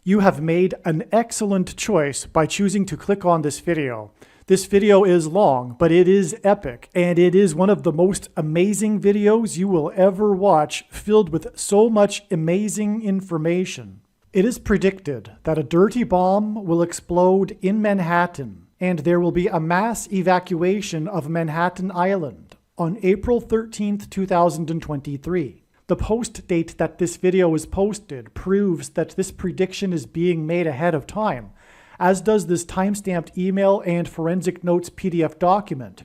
You have made an excellent choice by choosing to click on this video. This video is long, but it is epic, and it is one of the most amazing videos you will ever watch, filled with so much amazing information. It is predicted that a dirty bomb will explode in Manhattan, and there will be a mass evacuation of Manhattan Island on April 13th, 2023. The post date that this video is posted proves that this prediction is being made ahead of time, as does this timestamped email and forensic notes PDF document.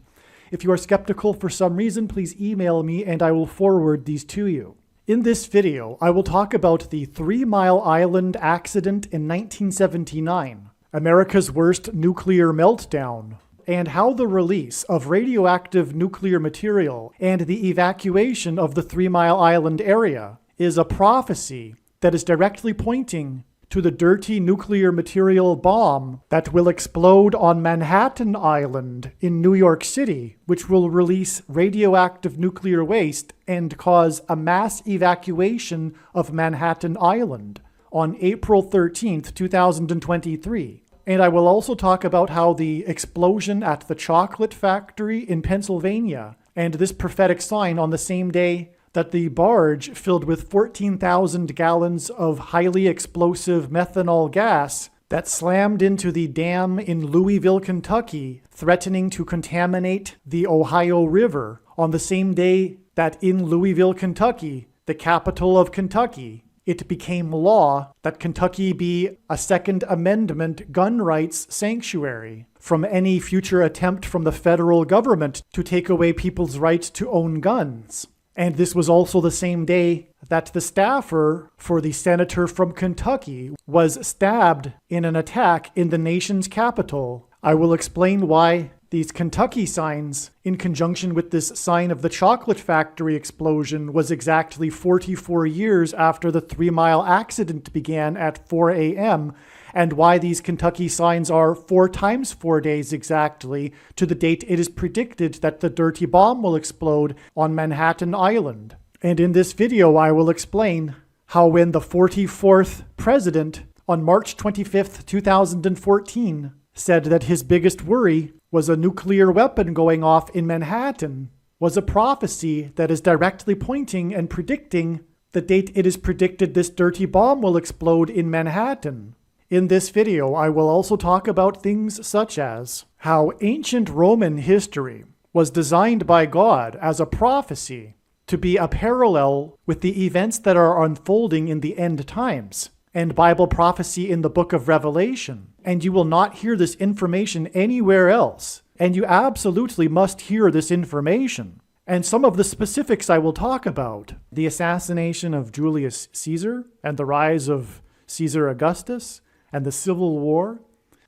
If you are skeptical for some reason, please email me and I will forward these to you. In this video, I will talk about the 3 Mile Island accident in 1979, America's worst nuclear meltdown, and how the release of radioactive nuclear material and the evacuation of the 3 Mile Island area is a prophecy that is directly pointing to the dirty nuclear material bomb that will explode on Manhattan Island in New York City, which will release radioactive nuclear waste and cause a mass evacuation of Manhattan Island on April 13th, 2023. And I will also talk about how the explosion at the chocolate factory in Pennsylvania and this prophetic sign on the same day that the barge filled with 14,000 gallons of highly explosive methanol gas that slammed into the dam in Louisville, Kentucky, threatening to contaminate the Ohio River on the same day that in Louisville, Kentucky, the capital of Kentucky, it became law that Kentucky be a Second Amendment gun rights sanctuary from any future attempt from the federal government to take away people's rights to own guns. And this was also the same day that the staffer for the senator from Kentucky was stabbed in an attack in the nation's capital. I will explain why these Kentucky signs, in conjunction with this sign of the chocolate factory explosion, was exactly 44 years after the 3 Mile accident began at 4 a.m., and why these Kentucky signs are 4 times 4 days exactly to the date it is predicted that the dirty bomb will explode on Manhattan Island. And in this video, I will explain how when the 44th president on March 25th, 2014, said that his biggest worry was a nuclear weapon going off in Manhattan, was a prophecy that is directly pointing and predicting the date it is predicted this dirty bomb will explode in Manhattan. In this video, I will also talk about things such as how ancient Roman history was designed by God as a prophecy to be a parallel with the events that are unfolding in the end times, and Bible prophecy in the book of Revelation. And you will not hear this information anywhere else. And you absolutely must hear this information. And some of the specifics I will talk about: the assassination of Julius Caesar and the rise of Caesar Augustus and the Civil War,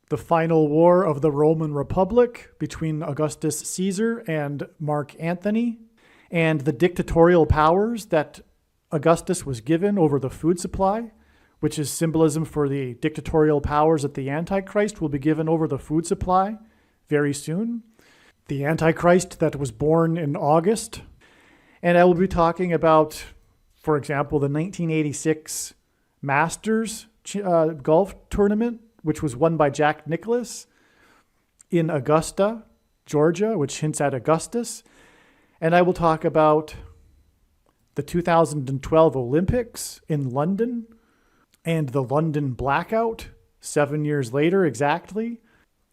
the final war of the Roman Republic between Augustus Caesar and Mark Antony, and the dictatorial powers that Augustus was given over the food supply, which is symbolism for the dictatorial powers that the Antichrist will be given over the food supply very soon. The Antichrist that was born in August. And I will be talking about, for example, the 1986 Masters golf tournament, which was won by Jack Nicklaus in Augusta, Georgia, which hints at Augustus. And I will talk about the 2012 Olympics in London, and the London blackout 7 years later exactly.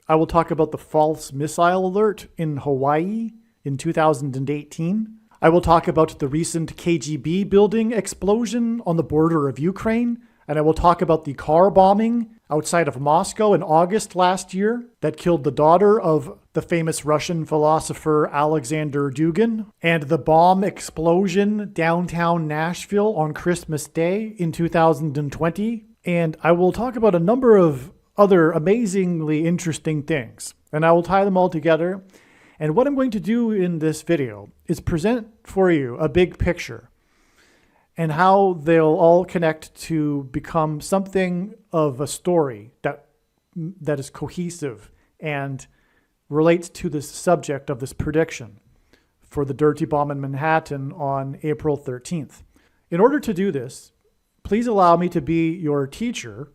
I will talk about the false missile alert in Hawaii in 2018. I will talk about the recent KGB building explosion on the border of Ukraine. And I will talk about the car bombing outside of Moscow in August last year that killed the daughter of the famous Russian philosopher Alexander Dugin, and the bomb explosion downtown Nashville on Christmas Day in 2020. And I will talk about a number of other amazingly interesting things, and I will tie them all together. And what I'm going to do in this video is present for you a big picture and how they'll all connect to become something of a story that is cohesive and relates to this subject of this prediction for the dirty bomb in Manhattan on April 13th. In order to do this, please allow me to be your teacher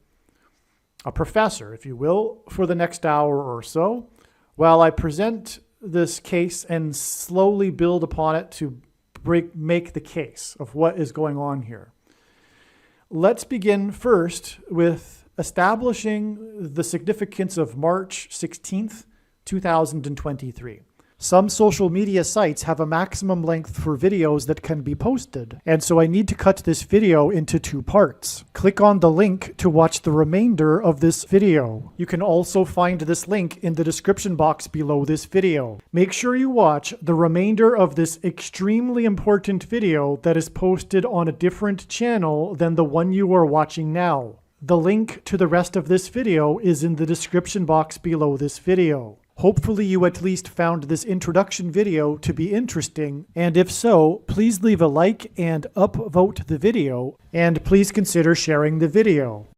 a professor, if you will, for the next hour or so, while I present this case and slowly build upon it to make the case of what is going on here. Let's begin first with establishing the significance of March 16th, 2023. Some social media sites have a maximum length for videos that can be posted, and so I need to cut this video into 2 parts. Click on the link to watch the remainder of this video. You can also find this link in the description box below this video. Make sure you watch the remainder of this extremely important video that is posted on a different channel than the one you are watching now. The link to the rest of this video is in the description box below this video. Hopefully you at least found this introduction video to be interesting, and if so, please leave a like and upvote the video, and please consider sharing the video.